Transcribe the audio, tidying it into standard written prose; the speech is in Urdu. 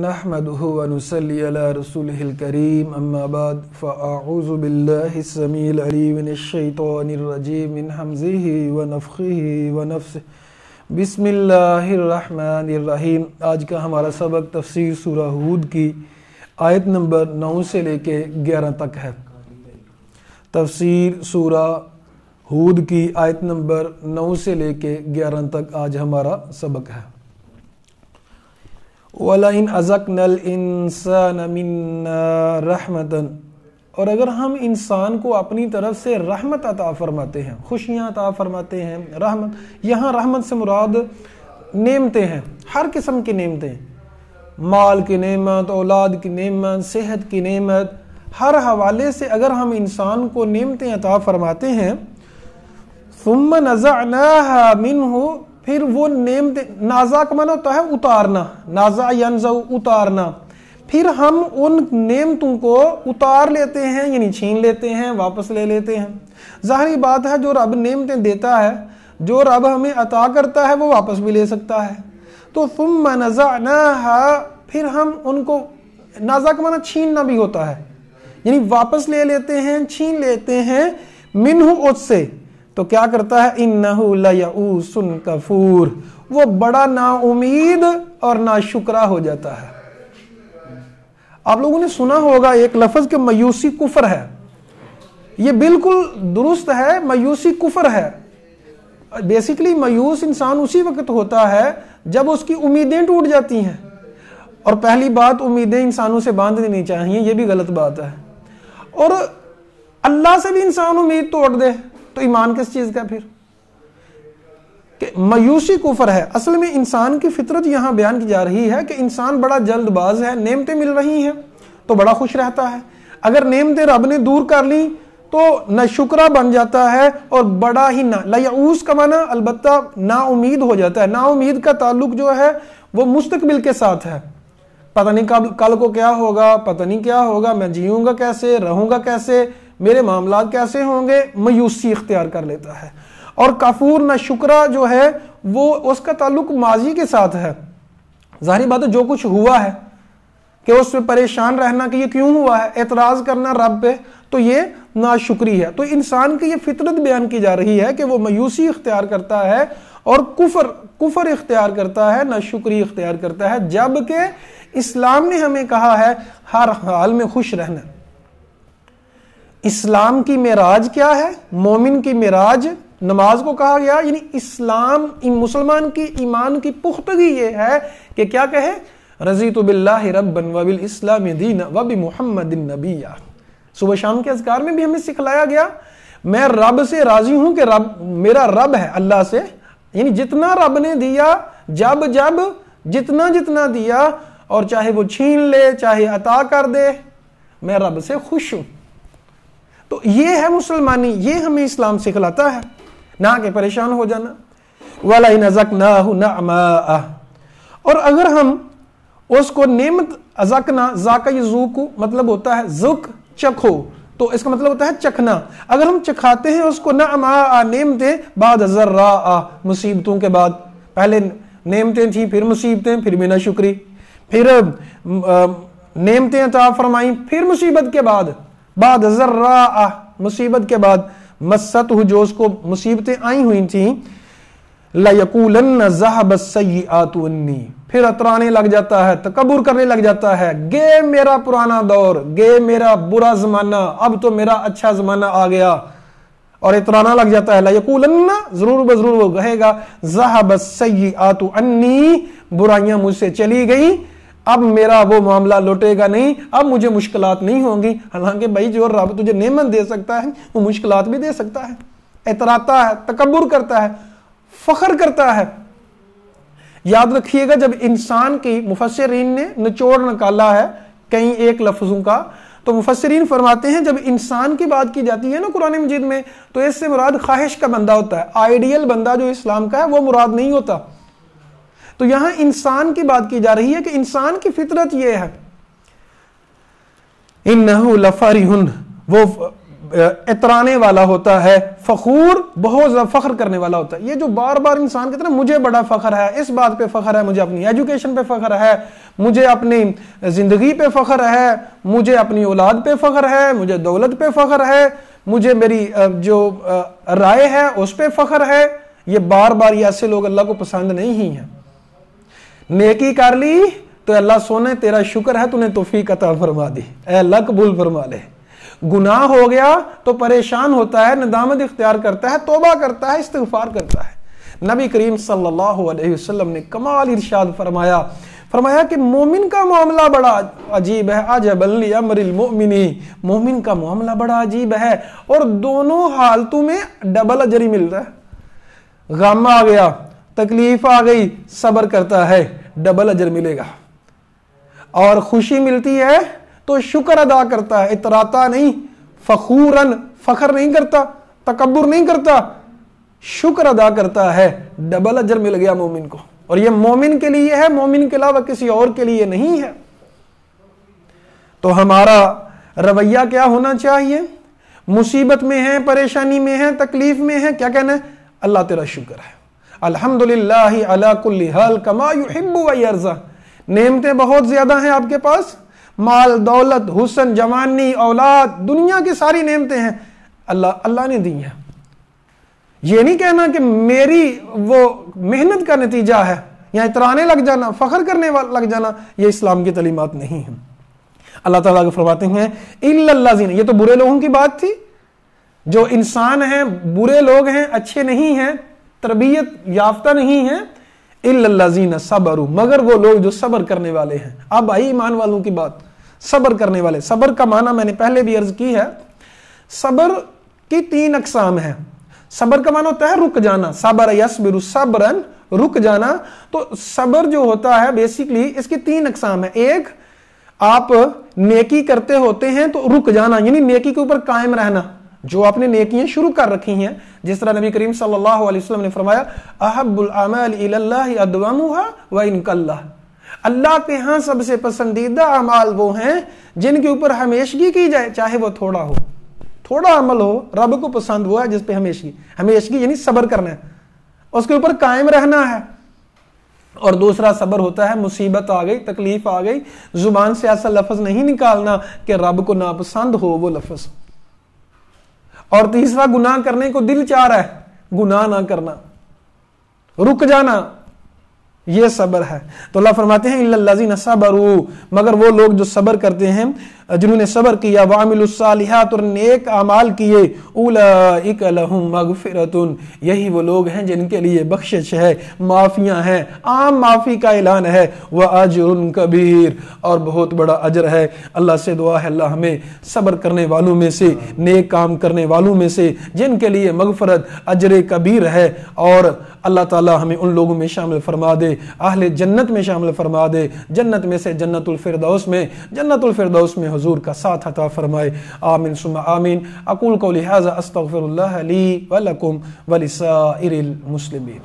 نحمده ونصلي على رسوله الكريم اما بعد فاعوذ بالله السميع العليم من الشيطان الرجيم من همزه ونفخه ونفثه بسم اللہ الرحمن الرحیم۔ آج کا ہمارا سبق تفسیر سورہ ہود کی آیت نمبر 9 سے لے کے 11 تک ہے۔ تفسیر سورہ ہود کی آیت نمبر 9 سے لے کے 11 تک آج ہمارا سبق ہے۔ وَلَئِنْ أَذَقْنَا الْإِنسَانَ مِنَّا رَحْمَةً، اور اگر ہم انسان کو اپنی طرف سے رحمت عطا فرماتے ہیں، خوشیاں عطا فرماتے ہیں، رحمت، یہاں رحمت سے مراد نعمتیں ہیں، ہر قسم کی نعمتیں، مال کی نعمت، اولاد کی نعمت، صحت کی نعمت، ہر حوالے سے اگر ہم انسان کو نعمتیں عطا فرماتے ہیں، ثم نزعناها منه، پھر وہ نعمتیں، نازع کا معنی ہوتا ہے اتارنا، نازع ینزع اتارنا، پھر ہم ان نعمتوں کو اتار لیتے ہیں، یعنی چھین لیتے ہیں، واپس لے لیتے ہیں۔ ظاہری بات ہے جو رب نعمتیں دیتا ہے، جو رب ہمیں عطا کرتا ہے، وہ واپس بھی لے سکتا ہے۔ تو ثم نزعناها، پھر ہم ان کو، نازع کا معنی چھیننا بھی ہوتا ہے، یعنی واپس لے لیتے ہیں، چھین لیتے ہیں، منہ اس سے، تو کیا کرتا ہے، انہ لیئوس کفور، وہ بڑا نا امید اور ناشکرا ہو جاتا ہے۔ آپ لوگوں نے سنا ہوگا ایک لفظ کہ مایوسی کفر ہے، یہ بالکل درست ہے، مایوسی کفر ہے۔ بیسیکلی مایوس انسان اسی وقت ہوتا ہے جب اس کی امیدیں ٹوٹ جاتی ہیں، اور پہلی بات امیدیں انسانوں سے باندھنی نہیں چاہیے، یہ بھی غلط بات ہے، اور اللہ سے بھی انسان امید توڑ دے تو ایمان کس چیز کا پھر، کہ مایوسی کفر ہے۔ اصل میں انسان کی فطرت یہاں بیان کی جا رہی ہے کہ انسان بڑا جلد باز ہے، نعمتیں مل رہی ہیں تو بڑا خوش رہتا ہے، اگر نعمتیں رب نے دور کر لی تو ناشکرا بن جاتا ہے، اور بڑا ہی لیئوس کا معنی البتہ نا امید ہو جاتا ہے۔ نا امید کا تعلق جو ہے وہ مستقبل کے ساتھ ہے، پتہ نہیں کل کو کیا ہوگا، پتہ نہیں کیا ہوگا، میں جیوں گا کیسے، رہوں گا کیسے، میرے معاملات کیسے ہوں گے، مایوسی اختیار کر لیتا ہے۔ اور کافور ناشکرا جو ہے وہ اس کا تعلق ماضی کے ساتھ ہے۔ ظاہری بات ہے جو کچھ ہوا ہے کہ اس پہ پریشان رہنا کہ یہ کیوں ہوا ہے، اعتراض کرنا رب پہ، تو یہ ناشکری ہے۔ تو انسان کی یہ فطرت بیان کی جا رہی ہے کہ وہ مایوسی اختیار کرتا ہے اور کفر اختیار کرتا ہے، ناشکری اختیار کرتا ہے، جبکہ اسلام نے ہمیں کہا ہے ہر حال میں خوش رہنا۔ اسلام کی معراج کیا ہے؟ مومن کی معراج نماز کو کہا گیا، یعنی اسلام، مسلمان کی ایمان کی پختگی یہ ہے کہ کیا کہے، رضیت باللہ ربا وبالاسلام دینا وبمحمد نبیا۔ صبح شام کے اذکار میں بھی ہمیں سکھلایا گیا میں رب سے راضی ہوں کہ رب میرا رب ہے، اللہ سے، یعنی جتنا رب نے دیا، جب جتنا دیا، اور چاہے وہ چھین لے چاہے عطا کر دے، میں رب سے خوش ہوں۔ تو یہ ہے مسلمانی، یہ ہمیں اسلام سکھلاتا ہے، نہ کہ پریشان ہو جانا۔ وَلَئِنْ أَذَقْنَاهُ نَعْمَاءَ، اور اگر ہم اس کو نعمت، ذَقْنَا، ذَاقَ یذوق مطلب ہوتا ہے ذوق، چکھو، تو اس کا مطلب ہوتا ہے چکھنا، اگر ہم چکھاتے ہیں اس کو، نعماء نعمتیں، بعد ضراء مصیبتوں کے بعد، پہلے نعمتیں تھیں پھر مصیبتیں، پھر بنا شکری، پھر نعمتیں عطا فرمائیں، پھر مصیبت کے بعد ضراء مصیبت کے بعد، مستہ جو اس کو مصیبتیں آئی ہوئی تھیں، لَيَقُولَنَّ ذَهَبَ السَّيِّئَاتُ عَنِّي، پھر اترانے لگ جاتا ہے، تکبر کرنے لگ جاتا ہے، گے میرا پرانا دور، گے میرا برا زمانہ، اب تو میرا اچھا زمانہ آ گیا، اور اترانا لگ جاتا ہے۔ لَيَقُولَنَّ، ضرور بضرور وہ کہے گا، ذَهَبَ السَّيِّئَاتُ عَنِّي، برائیاں مجھ سے چلی گئی، اب میرا وہ معاملہ لوٹے گا نہیں، اب مجھے مشکلات نہیں ہوں گی۔ حالانکہ بھائی جو رب تجھے نعمت دے سکتا ہے وہ مشکلات بھی دے سکتا ہے۔ اتراتا ہے، تکبر کرتا ہے، فخر کرتا ہے۔ یاد رکھیے گا جب انسان کی، مفسرین نے نچوڑ نکالا ہے کئی ایک لفظوں کا، تو مفسرین فرماتے ہیں جب انسان کی بات کی جاتی ہے نا قرآن مجید میں، تو اس سے مراد خواہش کا بندہ ہوتا ہے، آئیڈیل بندہ جو اسلام کا ہے وہ مراد نہیں ہوتا۔ تو یہاں انسان کی بات کی جا رہی ہے کہ انسان کی فطرت یہ ہے، انہ لفرح، وہ اترانے والا ہوتا ہے، فخور بہت زیادہ فخر کرنے والا ہوتا ہے۔ یہ جو بار بار انسان کہتا ہے نا مجھے بڑا فخر ہے، اس بات پہ فخر ہے، مجھے اپنی ایجوکیشن پہ فخر ہے، مجھے اپنی زندگی پہ فخر ہے، مجھے اپنی اولاد پہ فخر ہے، مجھے دولت پہ فخر ہے، مجھے میری جو رائے ہے اس پہ فخر ہے، یہ بار بار یہ ایسے لوگ اللہ کو پسند نہیں ہی ہیں۔ نیکی کر لی تو اللہ سونے تیرا شکر ہے تو نے توفیق عطا فرما دی، اے اللہ قبول فرما لے۔ گناہ ہو گیا تو پریشان ہوتا ہے، ندامت اختیار کرتا ہے، توبہ کرتا ہے، استغفار کرتا ہے۔ نبی کریم صلی اللہ علیہ وسلم نے کمال ارشاد فرمایا کہ مومن کا معاملہ بڑا عجیب ہے، عجبا لامر المؤمن، مومن کا معاملہ بڑا عجیب ہے اور دونوں حالتوں میں ڈبل اجر ہی ملتا ہے۔ غم آ گیا، تکلیف آ گئی، صبر کرتا ہے، ڈبل اجر ملے گا، اور خوشی ملتی ہے تو شکر ادا کرتا ہے، اتراتا نہیں، فخوراً فخر نہیں کرتا، تکبر نہیں کرتا، شکر ادا کرتا ہے، ڈبل اجر مل گیا مومن کو۔ اور یہ مومن کے لیے ہے، مومن کے علاوہ کسی اور کے لیے نہیں ہے۔ تو ہمارا رویہ کیا ہونا چاہیے؟ مصیبت میں ہیں، پریشانی میں ہیں، تکلیف میں ہیں، کیا کہنا ہے؟ اللہ تیرا شکر ہے، الحمدللہ علی کل حال کما یحب و یرضی۔ نعمتیں بہت زیادہ ہیں آپ کے پاس، مال، دولت، حسن، جوانی، اولاد، دنیا کی ساری نعمتیں ہیں، اللہ نے دی ہیں۔ یہ نہیں کہنا کہ میری وہ محنت کا نتیجہ ہے، یا اترانے لگ جانا، فخر کرنے لگ جانا، یہ اسلام کی تعلیمات نہیں ہیں۔ اللہ تعالیٰ کو فرماتے ہیں الا الذین، یہ تو برے لوگوں کی بات تھی، جو انسان ہیں برے لوگ ہیں، اچھے نہیں ہیں، تربیت یافتہ نہیں ہیں، الا الذین صبروا، مگر وہ لوگ جو صبر کرنے والے ہیں۔ اب آئی ایمان والوں کی بات، صبر کرنے والے۔ صبر کا معنی میں نے پہلے بھی عرض کی ہے، صبر کی 3 اقسام ہیں۔ صبر کا معنی ہوتا ہے رک جانا، صبر یصبر صبرن، رک جانا۔ تو صبر جو ہوتا ہے بیسیکلی اس کی 3 اقسام ہیں۔ ایک، آپ نیکی کرتے ہوتے ہیں تو رک جانا، یعنی نیکی کے اوپر قائم رہنا، جو آپ نے نیکیاں شروع کر رکھی ہیں، جس طرح نبی کریم صلی اللہ علیہ وسلم نے فرمایا احب الاعمال الی اللہ ادومها وان قل، اللہ کے ہاں سب سے پسندیدہ اعمال وہ ہیں جن کے اوپر ہمیشگی کی جائے، چاہے وہ تھوڑا ہو، تھوڑا عمل ہو، رب کو پسند وہ ہے جس پہ ہمیشگی یعنی صبر کرنا ہے، اس کے اوپر قائم رہنا ہے۔ اور دوسرا صبر ہوتا ہے مصیبت آ گئی، تکلیف آ گئی، زبان سے ایسا لفظ نہیں نکالنا کہ رب کو ناپسند ہو وہ لفظ۔ اور تیسرا، گناہ کرنے کو دل چاہ رہا ہے، گناہ نہ کرنا، رک جانا، یہ صبر ہے۔ تو اللہ فرماتے ہیں الا الذین صبروا، مگر وہ لوگ جو صبر کرتے ہیں، جنہوں نے صبر کیا، وعملوا الصالحات، اور نیک اعمال کیے، اولئک لہم مغفرۃ، یہی وہ لوگ ہیں جن کے لیے بخشش ہے، معافیاں ہیں، عام معافی کا اعلان ہے، واجر کبیر، اور بہت بڑا اجر ہے۔ اللہ سے دعا ہے اللہ ہمیں صبر کرنے والوں میں سے، نیک کام کرنے والوں میں سے جن کے لیے مغفرت، اجر کبیر ہے، اور اللہ تعالی ہمیں ان لوگوں میں شامل فرما دے، اہل جنت میں شامل فرما دے، جنت میں سے جنت الفردوس میں حضور کا ساتھ عطا فرمائے۔ آمین ثم آمین۔ اقول قولی ھذا استغفر اللہ لی ولکم ولسائر المسلمین۔